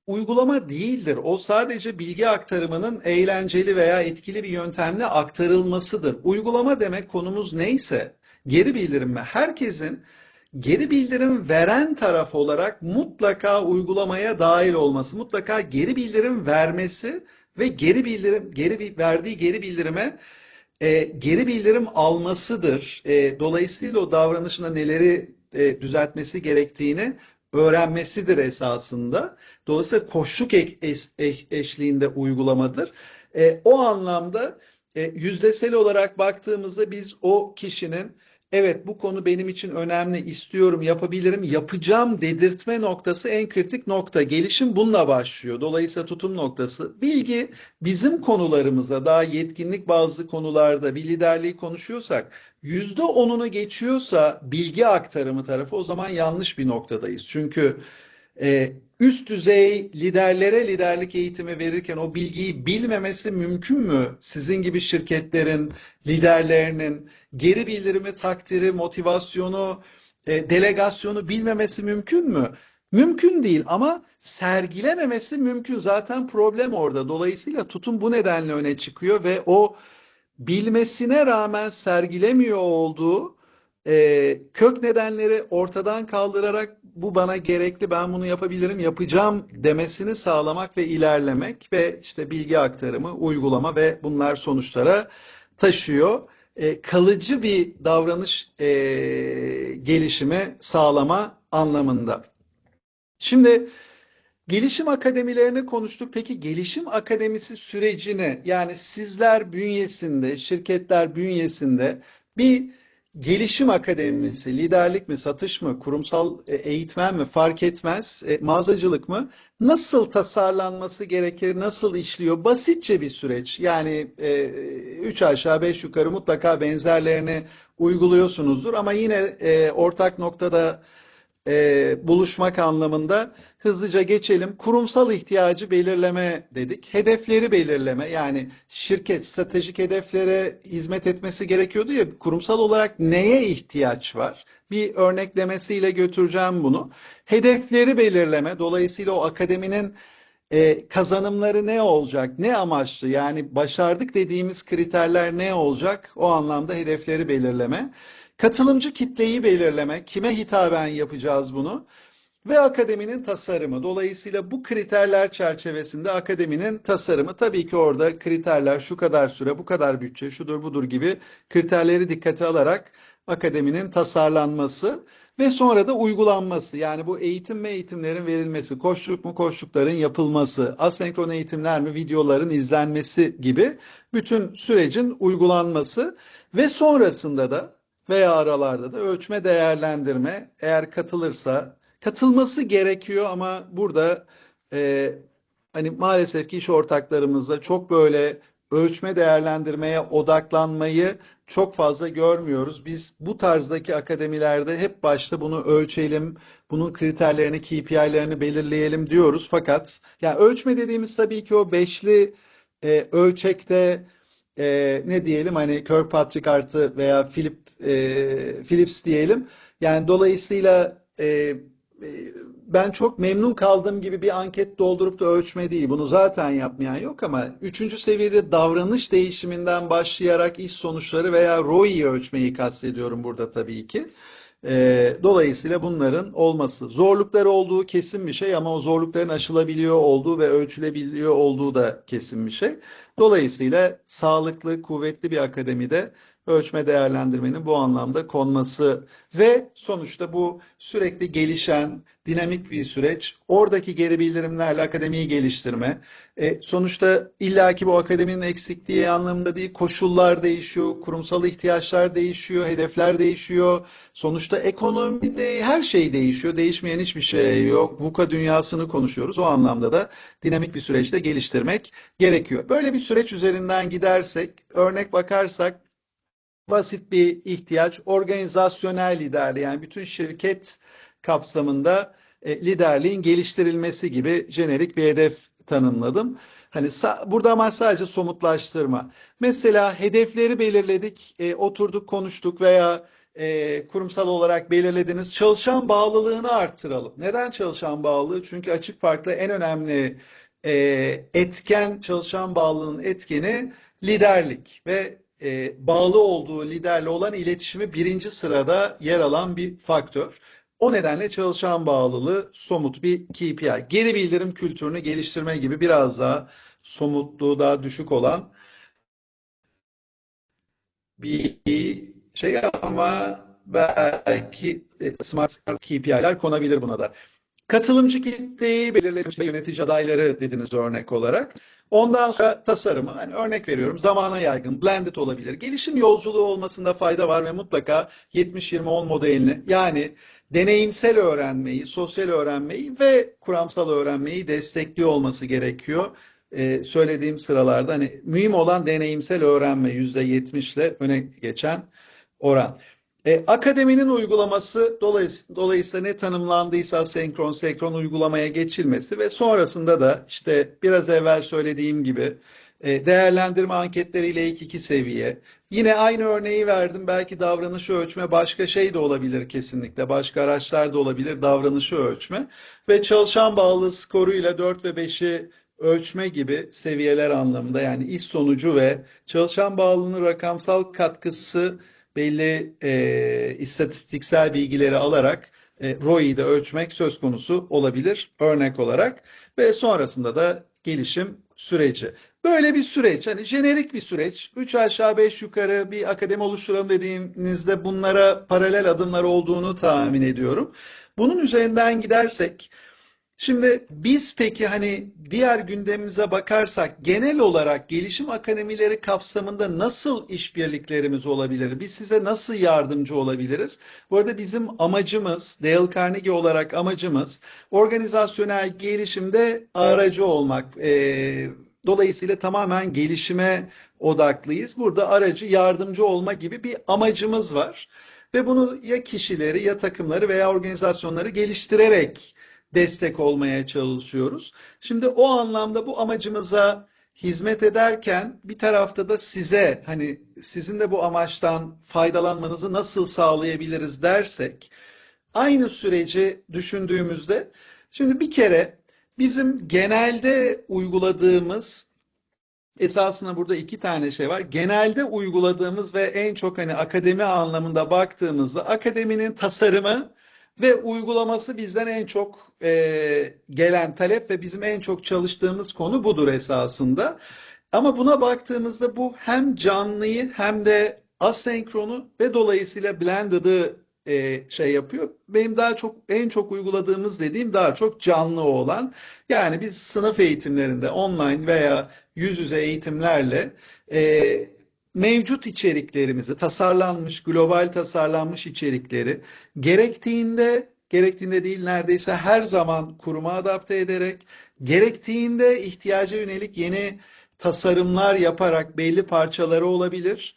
uygulama değildir. O sadece bilgi aktarımının eğlenceli veya etkili bir yöntemle aktarılmasıdır. Uygulama demek, konumuz neyse, geri bildirim mi? Herkesin geri bildirim veren taraf olarak mutlaka uygulamaya dahil olması, mutlaka geri bildirim vermesi ve verdiği geri bildirime geri bildirim almasıdır. Dolayısıyla o davranışına neleri düzeltmesi gerektiğini öğrenmesidir esasında. Dolayısıyla koşluk eşliğinde uygulamadır. O anlamda yüzdesel olarak baktığımızda biz o kişinin, evet bu konu benim için önemli, istiyorum, yapabilirim, yapacağım dedirtme noktası en kritik nokta. Gelişim bununla başlıyor. Dolayısıyla tutum noktası. Bilgi, bizim konularımızda, daha yetkinlik bazı konularda bir liderliği konuşuyorsak, %10'unu geçiyorsa bilgi aktarımı tarafı, o zaman yanlış bir noktadayız. Çünkü üst düzey liderlere liderlik eğitimi verirken o bilgiyi bilmemesi mümkün mü? Sizin gibi şirketlerin, liderlerinin geri bildirimi, takdiri, motivasyonu, delegasyonu bilmemesi mümkün mü? Mümkün değil ama sergilememesi mümkün. Zaten problem orada. Dolayısıyla tutum bu nedenle öne çıkıyor ve o bilmesine rağmen sergilemiyor olduğu Kök nedenleri ortadan kaldırarak bu bana gerekli, ben bunu yapabilirim, yapacağım demesini sağlamak ve ilerlemek ve işte bilgi aktarımı, uygulama ve bunlar sonuçlara taşıyor. Kalıcı bir davranış gelişimi sağlama anlamında. Şimdi gelişim akademilerini konuştuk. Peki gelişim akademisi sürecini, yani sizler bünyesinde, şirketler bünyesinde bir gelişim akademisi, liderlik mi, satış mı, kurumsal eğitmen mi fark etmez, mağazacılık mı, nasıl tasarlanması gerekir, nasıl işliyor? Basitçe bir süreç. Yani üç aşağı beş yukarı mutlaka benzerlerini uyguluyorsunuzdur ama yine ortak noktada buluşmak anlamında hızlıca geçelim. Kurumsal ihtiyacı belirleme dedik. Hedefleri belirleme, yani şirket stratejik hedeflere hizmet etmesi gerekiyordu ya, kurumsal olarak neye ihtiyaç var? Bir örneklemesiyle götüreceğim bunu. Hedefleri belirleme, dolayısıyla o akademinin kazanımları ne olacak, ne amaçlı, yani başardık dediğimiz kriterler ne olacak, o anlamda hedefleri belirleme. Katılımcı kitleyi belirleme, kime hitaben yapacağız bunu ve akademinin tasarımı. Dolayısıyla bu kriterler çerçevesinde akademinin tasarımı, tabii ki orada kriterler şu kadar süre, bu kadar bütçe, şudur budur gibi kriterleri dikkate alarak akademinin tasarlanması ve sonra da uygulanması. Yani bu eğitim ve eğitimlerin verilmesi, koçluk mu koçlukların yapılması, asenkron eğitimler mi videoların izlenmesi gibi bütün sürecin uygulanması ve sonrasında da veya aralarda da ölçme değerlendirme, eğer katılırsa katılması gerekiyor ama burada e, hani maalesef ki iş ortaklarımızla çok böyle ölçme değerlendirmeye odaklanmayı çok fazla görmüyoruz. Biz bu tarzdaki akademilerde hep başta bunu ölçelim, bunun kriterlerini, KPI'lerini belirleyelim diyoruz. Fakat yani ölçme dediğimiz tabii ki o beşli ölçekte ne diyelim, hani Kirkpatrick artı veya Philips diyelim. Yani dolayısıyla ben çok memnun kaldığım gibi bir anket doldurup da ölçme değil. Bunu zaten yapmayan yok ama üçüncü seviyede davranış değişiminden başlayarak iş sonuçları veya ROI'yi ölçmeyi kastediyorum burada tabii ki. Dolayısıyla bunların olması. Zorlukları olduğu kesin bir şey ama o zorlukların aşılabiliyor olduğu ve ölçülebiliyor olduğu da kesin bir şey. Dolayısıyla sağlıklı, kuvvetli bir akademide ölçme değerlendirmenin bu anlamda konması ve sonuçta bu sürekli gelişen dinamik bir süreç. Oradaki geri bildirimlerle akademiyi geliştirme. Sonuçta illaki bu akademinin eksikliği anlamında değil, koşullar değişiyor, kurumsal ihtiyaçlar değişiyor, hedefler değişiyor. Sonuçta ekonomide her şey değişiyor, değişmeyen hiçbir şey yok. VUCA dünyasını konuşuyoruz. O anlamda da dinamik bir süreçte geliştirmek gerekiyor. Böyle bir süreç üzerinden gidersek, örnek bakarsak, basit bir ihtiyaç, organizasyonel liderliği, yani bütün şirket kapsamında liderliğin geliştirilmesi gibi jenerik bir hedef tanımladım. Hani burada ama sadece somutlaştırma. Mesela hedefleri belirledik, oturduk konuştuk veya kurumsal olarak belirlediniz. Çalışan bağlılığını arttıralım. Neden çalışan bağlılığı? Çünkü açık farklı en önemli etken, çalışan bağlılığının etkeni liderlik ve bağlı olduğu liderle olan iletişimi birinci sırada yer alan bir faktör. O nedenle çalışan bağlılığı somut bir KPI. Geri bildirim kültürünü geliştirme gibi biraz daha somutluğu daha düşük olan bir şey ama belki smart KPI'ler konabilir buna da. Katılımcı kitleyi belirlemiş ve yönetici adayları dediniz örnek olarak. Ondan sonra tasarımı, hani örnek veriyorum, zamana yaygın, blended olabilir. Gelişim yolculuğu olmasında fayda var ve mutlaka 70-20-10 modelini, yani deneyimsel öğrenmeyi, sosyal öğrenmeyi ve kuramsal öğrenmeyi destekliyor olması gerekiyor. Söylediğim sıralarda hani mühim olan deneyimsel öğrenme, %70'le öne geçen oran. Akademinin uygulaması, dolayısıyla ne tanımlandıysa senkron uygulamaya geçilmesi ve sonrasında da işte biraz evvel söylediğim gibi değerlendirme anketleriyle ilk iki seviye. Yine aynı örneği verdim. Belki davranışı ölçme başka şey de olabilir kesinlikle. Başka araçlar da olabilir davranışı ölçme. Ve çalışan bağlı skoruyla 4 ve 5'i ölçme gibi seviyeler anlamında, yani iş sonucu ve çalışan bağlılığının rakamsal katkısı belli istatistiksel bilgileri alarak ROI'yi de ölçmek söz konusu olabilir örnek olarak ve sonrasında da gelişim süreci. Böyle bir süreç, hani jenerik bir süreç. 3 aşağı 5 yukarı bir akademi oluşturalım dediğinizde bunlara paralel adımlar olduğunu tahmin ediyorum. Bunun üzerinden gidersek, şimdi biz peki hani diğer gündemimize bakarsak genel olarak gelişim akademileri kapsamında nasıl işbirliklerimiz olabilir? Biz size nasıl yardımcı olabiliriz? Bu arada bizim amacımız, Dale Carnegie olarak amacımız organizasyonel gelişimde aracı olmak. Dolayısıyla tamamen gelişime odaklıyız. Burada aracı, yardımcı olma gibi bir amacımız var. Ve bunu ya kişileri ya takımları veya organizasyonları geliştirerek destek olmaya çalışıyoruz. Şimdi o anlamda bu amacımıza hizmet ederken bir tarafta da size, hani sizin de bu amaçtan faydalanmanızı nasıl sağlayabiliriz dersek, aynı süreci düşündüğümüzde, şimdi bir kere bizim genelde uyguladığımız, esasında burada iki tane şey var. Genelde uyguladığımız ve en çok hani akademi anlamında baktığımızda akademinin tasarımı ve uygulaması bizden en çok gelen talep ve bizim en çok çalıştığımız konu budur esasında. Ama buna baktığımızda bu hem canlıyı hem de asenkronu ve dolayısıyla blended'ı şey yapıyor. Benim daha çok en çok uyguladığımız dediğim daha çok canlı olan. Yani biz sınıf eğitimlerinde online veya yüz yüze eğitimlerle mevcut içeriklerimizi, tasarlanmış, global tasarlanmış içerikleri gerektiğinde değil neredeyse her zaman kuruma adapte ederek, gerektiğinde ihtiyaca yönelik yeni tasarımlar yaparak belli parçaları olabilir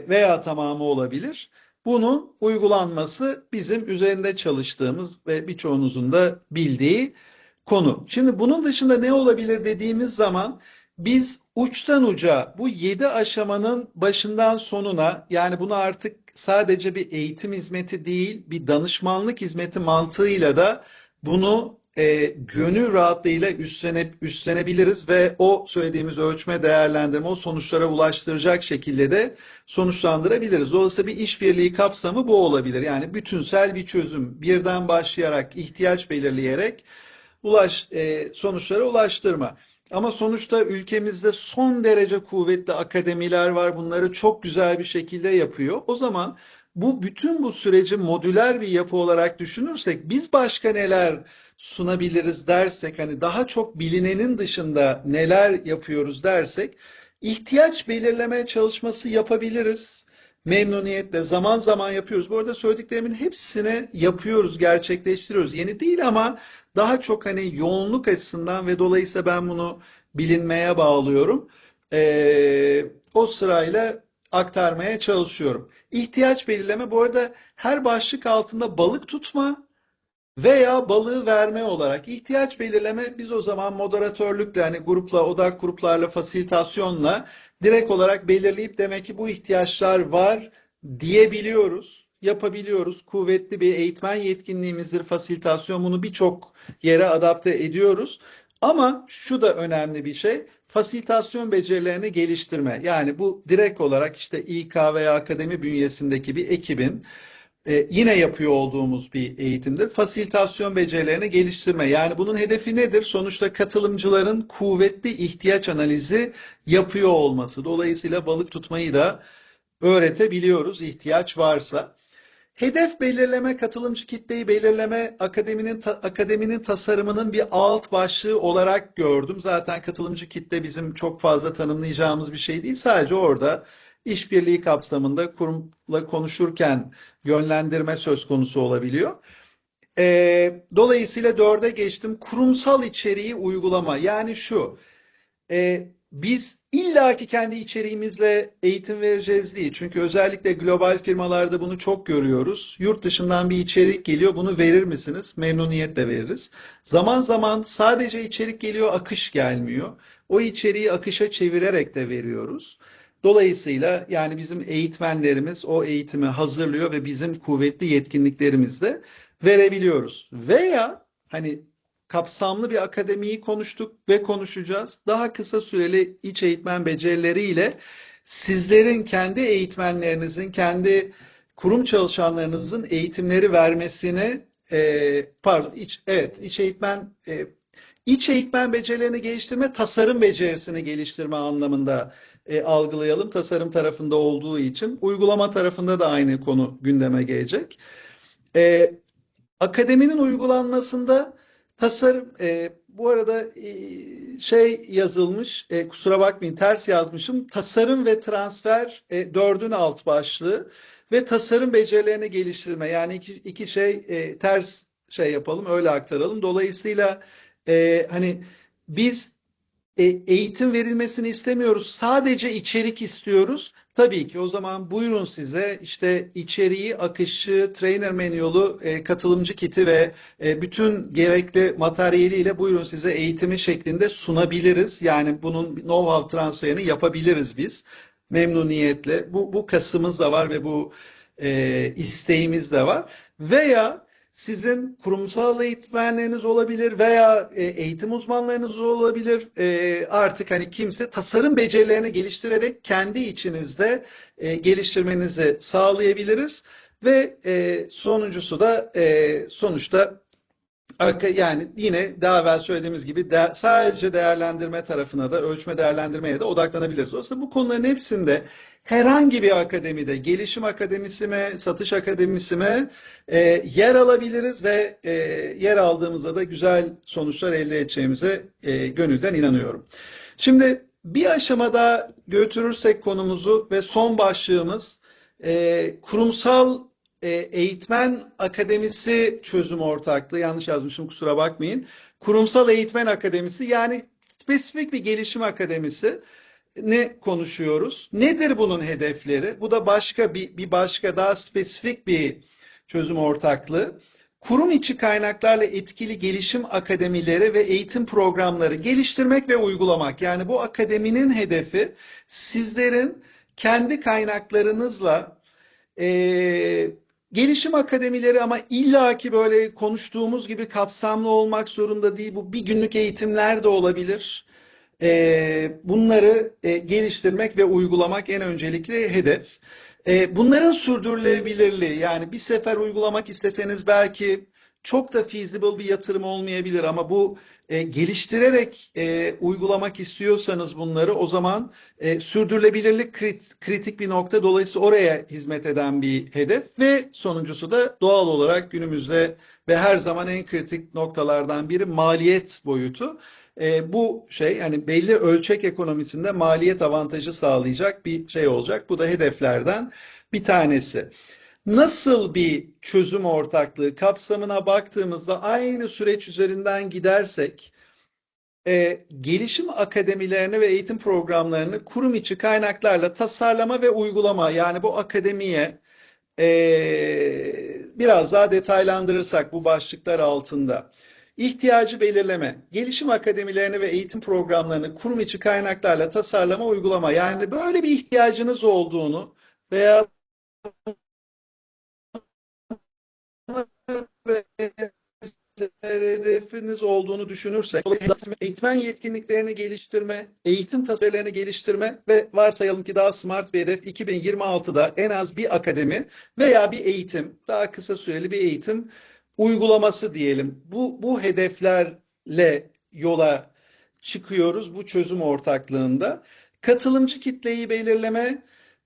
veya tamamı olabilir. Bunun uygulanması bizim üzerinde çalıştığımız ve birçoğunuzun da bildiği konu. Şimdi bunun dışında ne olabilir dediğimiz zaman biz uçtan uca bu 7 aşamanın başından sonuna, yani bunu artık sadece bir eğitim hizmeti değil, bir danışmanlık hizmeti mantığıyla da bunu gönül rahatlığıyla üstlenebiliriz ve o söylediğimiz ölçme, değerlendirme, o sonuçlara ulaştıracak şekilde de sonuçlandırabiliriz. Dolayısıyla bir işbirliği kapsamı bu olabilir. Yani bütünsel bir çözüm, birden başlayarak, ihtiyaç belirleyerek sonuçlara ulaştırma. Ama sonuçta ülkemizde son derece kuvvetli akademiler var. Bunları çok güzel bir şekilde yapıyor. O zaman bütün bu süreci modüler bir yapı olarak düşünürsek biz başka neler sunabiliriz dersek, hani daha çok bilinenin dışında neler yapıyoruz dersek, ihtiyaç belirleme çalışması yapabiliriz. Memnuniyetle zaman zaman yapıyoruz. Bu arada söylediklerimin hepsini yapıyoruz, gerçekleştiriyoruz. Yeni değil ama daha çok hani yoğunluk açısından ve dolayısıyla ben bunu bilinmeye bağlıyorum. O sırayla aktarmaya çalışıyorum. İhtiyaç belirleme, bu arada her başlık altında balık tutma veya balığı verme olarak ihtiyaç belirleme, biz o zaman moderatörlükle, hani grupla, odak gruplarla, fasilitasyonla direkt olarak belirleyip demek ki bu ihtiyaçlar var diyebiliyoruz, yapabiliyoruz. Kuvvetli bir eğitmen yetkinliğimizdir fasilitasyon, bunu birçok yere adapte ediyoruz. Ama şu da önemli bir şey, fasilitasyon becerilerini geliştirme. Yani bu direkt olarak işte İK veya akademi bünyesindeki bir ekibin yine yapıyor olduğumuz bir eğitimdir. Fasilitasyon becerilerini geliştirme. Yani bunun hedefi nedir? Sonuçta katılımcıların kuvvetli ihtiyaç analizi yapıyor olması. Dolayısıyla balık tutmayı da öğretebiliyoruz ihtiyaç varsa. Hedef belirleme, katılımcı kitleyi belirleme, akademinin tasarımının bir alt başlığı olarak gördüm. Zaten katılımcı kitle bizim çok fazla tanımlayacağımız bir şey değil. Sadece orada işbirliği kapsamında kurumla konuşurken yönlendirme söz konusu olabiliyor. Dolayısıyla dörde geçtim. Kurumsal içeriği uygulama. Yani şu, biz illaki kendi içeriğimizle eğitim vereceğiz değil. Çünkü özellikle global firmalarda bunu çok görüyoruz. Yurt dışından bir içerik geliyor, bunu verir misiniz? Memnuniyetle veririz. Zaman zaman sadece içerik geliyor, akış gelmiyor. O içeriği akışa çevirerek de veriyoruz. Dolayısıyla yani bizim eğitmenlerimiz o eğitimi hazırlıyor ve bizim kuvvetli yetkinliklerimizle verebiliyoruz. Veya hani kapsamlı bir akademiyi konuştuk ve konuşacağız. Daha kısa süreli iç eğitmen becerileriyle sizlerin kendi eğitmenlerinizin, kendi kurum çalışanlarınızın eğitimleri vermesini pardon, evet, iç eğitmen becerilerini geliştirme, tasarım becerisini geliştirme anlamında algılayalım. Tasarım tarafında olduğu için uygulama tarafında da aynı konu gündeme gelecek. E, Akademinin uygulanmasında tasarım bu arada şey yazılmış, kusura bakmayın ters yazmışım. Tasarım ve transfer dördün alt başlığı ve tasarım becerilerini geliştirme, yani iki şey ters şey yapalım, öyle aktaralım. Dolayısıyla hani biz eğitim verilmesini istemiyoruz. Sadece içerik istiyoruz. Tabii ki o zaman buyurun size işte içeriği, akışı, trainer manual'u, katılımcı kiti ve bütün gerekli materyaliyle buyurun size eğitimi şeklinde sunabiliriz. Yani bunun know-how transferini yapabiliriz biz. Memnuniyetle. Bu kasımız da var ve bu isteğimiz de var. Veya sizin kurumsal eğitmenleriniz olabilir veya eğitim uzmanlarınız olabilir. Artık hani kimse tasarım becerilerini geliştirerek kendi içinizde geliştirmenizi sağlayabiliriz. Ve sonuncusu da sonuçta yani yine daha evvel söylediğimiz gibi sadece değerlendirme tarafına da, ölçme değerlendirmeye de odaklanabiliriz. Dolayısıyla bu konuların hepsinde herhangi bir akademide, gelişim akademisi mi, satış akademisi mi yer alabiliriz ve yer aldığımızda da güzel sonuçlar elde edeceğimize gönülden inanıyorum. Şimdi bir aşama daha götürürsek konumuzu ve son başlığımız kurumsal eğitmen akademisi çözüm ortaklığı, yanlış yazmışım kusura bakmayın. Kurumsal eğitmen akademisi, yani spesifik bir gelişim akademisi ne konuşuyoruz? Nedir bunun hedefleri? Bu da başka bir başka daha spesifik bir çözüm ortaklığı. Kurum içi kaynaklarla etkili gelişim akademileri ve eğitim programları geliştirmek ve uygulamak. Yani bu akademinin hedefi sizlerin kendi kaynaklarınızla gelişim akademileri, ama illaki böyle konuştuğumuz gibi kapsamlı olmak zorunda değil. Bu bir günlük eğitimler de olabilir. Bunları geliştirmek ve uygulamak en öncelikli hedef. Bunların sürdürülebilirliği, yani bir sefer uygulamak isteseniz belki çok da feasible bir yatırım olmayabilir, ama bu geliştirerek uygulamak istiyorsanız bunları, o zaman sürdürülebilirlik kritik bir nokta. Dolayısıyla oraya hizmet eden bir hedef ve sonuncusu da doğal olarak günümüzde ve her zaman en kritik noktalardan biri maliyet boyutu. Bu şey, hani belli ölçek ekonomisinde maliyet avantajı sağlayacak bir şey olacak. Bu da hedeflerden bir tanesi. Nasıl bir çözüm ortaklığı kapsamına baktığımızda aynı süreç üzerinden gidersek gelişim akademilerini ve eğitim programlarını kurum içi kaynaklarla tasarlama ve uygulama, yani bu akademiye biraz daha detaylandırırsak bu başlıklar altında. İhtiyacı belirleme, gelişim akademilerini ve eğitim programlarını kurum içi kaynaklarla tasarlama, uygulama. Yani böyle bir ihtiyacınız olduğunu veya hedefiniz olduğunu düşünürsek, eğitmen yetkinliklerini geliştirme, eğitim tasarılarını geliştirme ve varsayalım ki daha smart bir hedef, 2026'da en az bir akademi veya bir eğitim, daha kısa süreli bir eğitim uygulaması diyelim. Bu hedeflerle yola çıkıyoruz bu çözüm ortaklığında. Katılımcı kitleyi belirleme,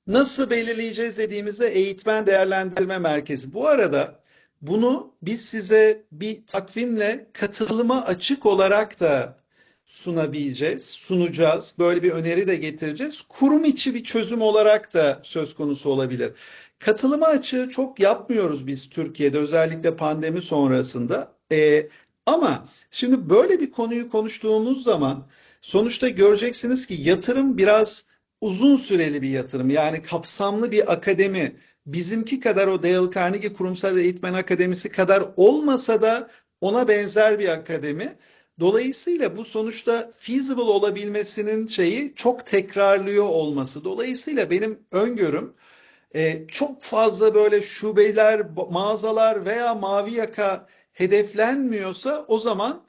nasıl belirleyeceğiz dediğimizde eğitmen değerlendirme merkezi. Bu arada bunu biz size bir takvimle katılıma açık olarak da sunacağız. Böyle bir öneri de getireceğiz. Kurum içi bir çözüm olarak da söz konusu olabilir. Katılıma açığı çok yapmıyoruz biz Türkiye'de, özellikle pandemi sonrasında. Ama şimdi böyle bir konuyu konuştuğumuz zaman sonuçta göreceksiniz ki yatırım biraz uzun süreli bir yatırım. Yani kapsamlı bir akademi bizimki kadar, o Dale Carnegie Kurumsal Eğitmen Akademisi kadar olmasa da ona benzer bir akademi. Dolayısıyla bu sonuçta feasible olabilmesinin şeyi çok tekrarlıyor olması. Dolayısıyla benim öngörüm çok fazla böyle şubeler, mağazalar veya mavi yaka hedeflenmiyorsa, o zaman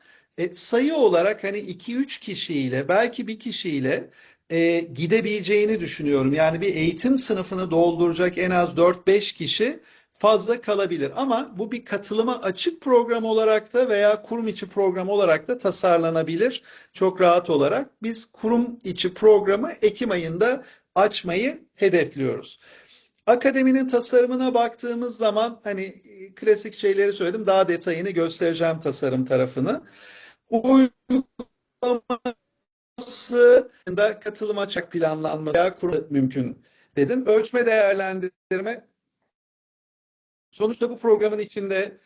sayı olarak hani 2-3 kişiyle, belki bir kişiyle gidebileceğini düşünüyorum. Yani bir eğitim sınıfını dolduracak en az 4-5 kişi fazla kalabilir. Ama bu bir katılıma açık program olarak da veya kurum içi program olarak da tasarlanabilir çok rahat olarak. Biz kurum içi programı Ekim ayında açmayı hedefliyoruz. Akademinin tasarımına baktığımız zaman hani klasik şeyleri söyledim, daha detayını göstereceğim tasarım tarafını. Uygulamasında katılım açık planlanması veya kurulu mümkün dedim. Ölçme değerlendirme. Sonuçta bu programın içinde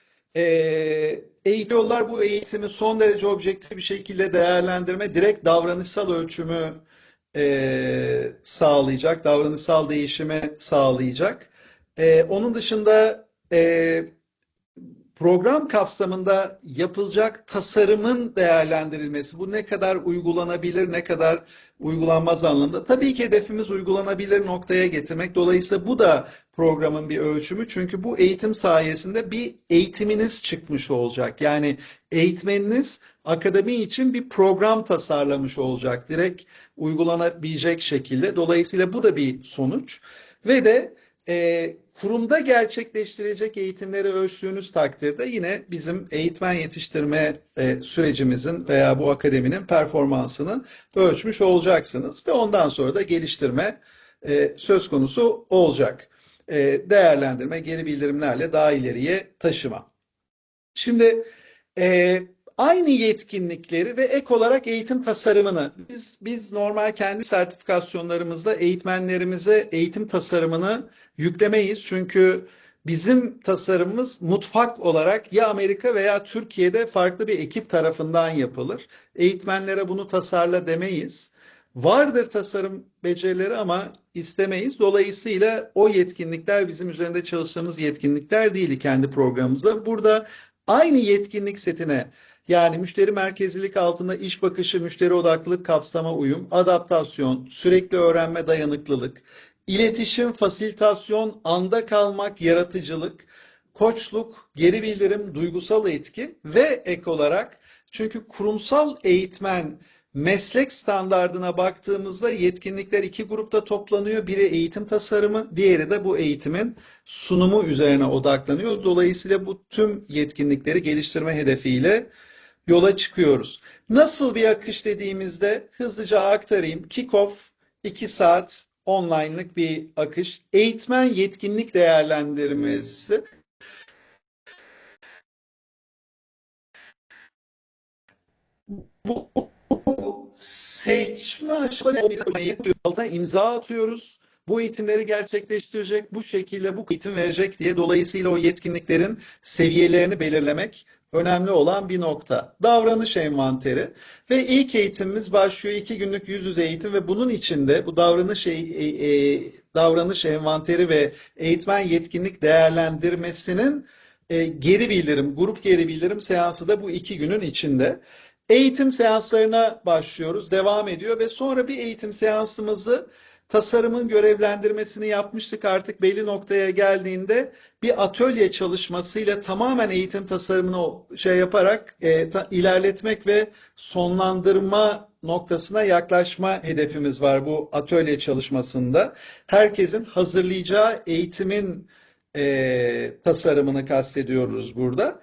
eğitiyorlar. Bu eğitimi son derece objektif bir şekilde değerlendirme, direkt davranışsal ölçümü sağlayacak, davranışsal değişimi sağlayacak. Onun dışında program kapsamında yapılacak tasarımın değerlendirilmesi, bu ne kadar uygulanabilir, ne kadar uygulanmaz anlamında. Tabii ki hedefimiz uygulanabilir noktaya getirmek. Dolayısıyla bu da programın bir ölçümü. Çünkü bu eğitim sayesinde bir eğitiminiz çıkmış olacak. Yani eğitmeniniz akademi için bir program tasarlamış olacak. Direkt uygulanabilecek şekilde. Dolayısıyla bu da bir sonuç. Ve de kurumda gerçekleştirecek eğitimleri ölçtüğünüz takdirde yine bizim eğitmen yetiştirme sürecimizin veya bu akademinin performansını ölçmüş olacaksınız ve ondan sonra da geliştirme söz konusu olacak. Değerlendirme, geri bildirimlerle daha ileriye taşıma. Şimdi e, aynı yetkinlikleri ve ek olarak eğitim tasarımını biz normal kendi sertifikasyonlarımızda eğitmenlerimize eğitim tasarımını yüklemeyiz. Çünkü bizim tasarımımız mutfak olarak ya Amerika veya Türkiye'de farklı bir ekip tarafından yapılır. Eğitmenlere bunu tasarla demeyiz. Vardır tasarım becerileri ama istemeyiz. Dolayısıyla o yetkinlikler bizim üzerinde çalıştığımız yetkinlikler değildi kendi programımızda. Burada aynı yetkinlik setine, yani müşteri merkezlilik altında iş bakışı, müşteri odaklılık, kapsama uyum, adaptasyon, sürekli öğrenme, dayanıklılık, iletişim, fasilitasyon, anda kalmak, yaratıcılık, koçluk, geri bildirim, duygusal etki ve ek olarak, çünkü kurumsal eğitmen meslek standardına baktığımızda yetkinlikler iki grupta toplanıyor. Biri eğitim tasarımı, diğeri de bu eğitimin sunumu üzerine odaklanıyor. Dolayısıyla bu tüm yetkinlikleri geliştirme hedefiyle yola çıkıyoruz. Nasıl bir akış dediğimizde hızlıca aktarayım. Kick-off 2 saat online'lık bir akış. Eğitmen yetkinlik değerlendirmesi. Bu seçme aşamasında altına imza atıyoruz. Bu eğitimleri gerçekleştirecek, bu şekilde bu eğitim verecek diye. Dolayısıyla o yetkinliklerin seviyelerini belirlemek önemli olan bir nokta. Davranış envanteri ve ilk eğitimimiz başlıyor, 2 günlük yüz yüze eğitim ve bunun içinde bu davranış envanteri ve eğitmen yetkinlik değerlendirmesinin geri bildirim, grup geri bildirim seansı da bu 2 günün içinde. Eğitim seanslarına başlıyoruz, devam ediyor ve sonra bir eğitim seansımızı tasarımın görevlendirmesini yapmıştık. Artık belli noktaya geldiğinde bir atölye çalışmasıyla tamamen eğitim tasarımını şey yaparak ilerletmek ve sonlandırma noktasına yaklaşma hedefimiz var bu atölye çalışmasında. Herkesin hazırlayacağı eğitimin tasarımını kastediyoruz burada.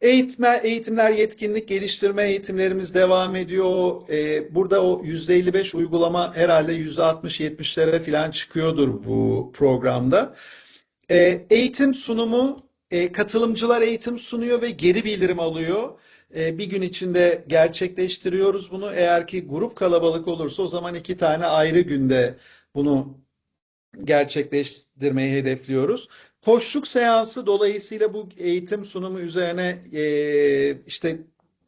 Eğitimler, yetkinlik geliştirme eğitimlerimiz devam ediyor. Burada o %55 uygulama herhalde %60-70'lere falan çıkıyordur bu programda. Eğitim sunumu, katılımcılar eğitim sunuyor ve geri bildirim alıyor. Bir gün içinde gerçekleştiriyoruz bunu. Eğer ki grup kalabalık olursa o zaman 2 tane ayrı günde bunu gerçekleştirmeyi hedefliyoruz. Koçluk seansı dolayısıyla bu eğitim sunumu üzerine işte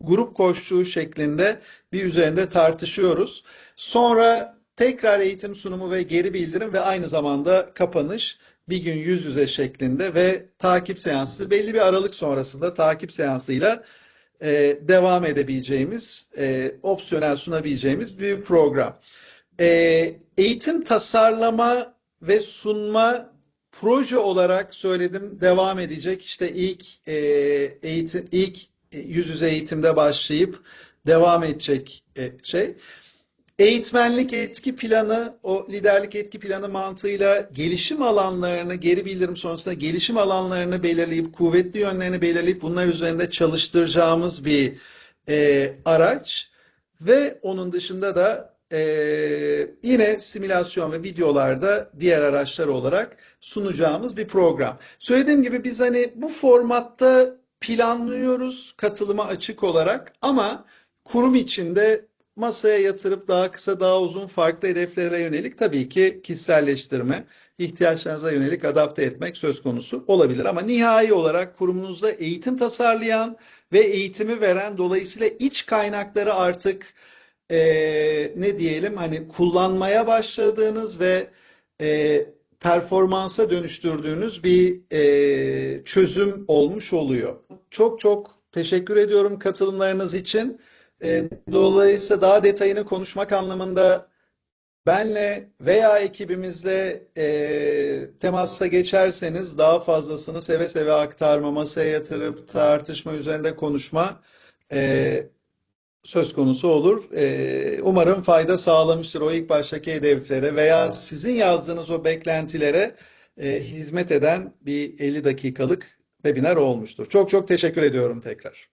grup koçluğu şeklinde bir üzerinde tartışıyoruz. Sonra tekrar eğitim sunumu ve geri bildirim ve aynı zamanda kapanış, bir gün yüz yüze şeklinde ve takip seansı, belli bir aralık sonrasında takip seansıyla devam edebileceğimiz, opsiyonel sunabileceğimiz bir program. Eğitim tasarlama ve sunma proje olarak söyledim, devam edecek. İşte ilk yüz yüze eğitimde başlayıp devam edecek şey. Eğitmenlik etki planı, o liderlik etki planı mantığıyla gelişim alanlarını, geri bildirim sonrasında gelişim alanlarını belirleyip, kuvvetli yönlerini belirleyip bunlar üzerinde çalıştıracağımız bir araç ve onun dışında da yine simülasyon ve videolarda diğer araçlar olarak sunacağımız bir program. Söylediğim gibi biz hani bu formatta planlıyoruz katılıma açık olarak ama kurum içinde masaya yatırıp daha kısa, daha uzun farklı hedeflere yönelik tabii ki kişiselleştirme, ihtiyaçlarınıza yönelik adapte etmek söz konusu olabilir. Ama nihai olarak kurumunuzda eğitim tasarlayan ve eğitimi veren dolayısıyla iç kaynakları artık ne diyelim hani kullanmaya başladığınız ve performansa dönüştürdüğünüz bir çözüm olmuş oluyor. Çok çok teşekkür ediyorum katılımlarınız için. Dolayısıyla daha detayını konuşmak anlamında benle veya ekibimizle temasa geçerseniz daha fazlasını seve seve aktarma, masaya yatırıp tartışma üzerinde konuşma e, söz konusu olur. Umarım fayda sağlamıştır o ilk baştaki hedeflere veya sizin yazdığınız o beklentilere hizmet eden bir 50 dakikalık webinar olmuştur. Çok çok teşekkür ediyorum tekrar.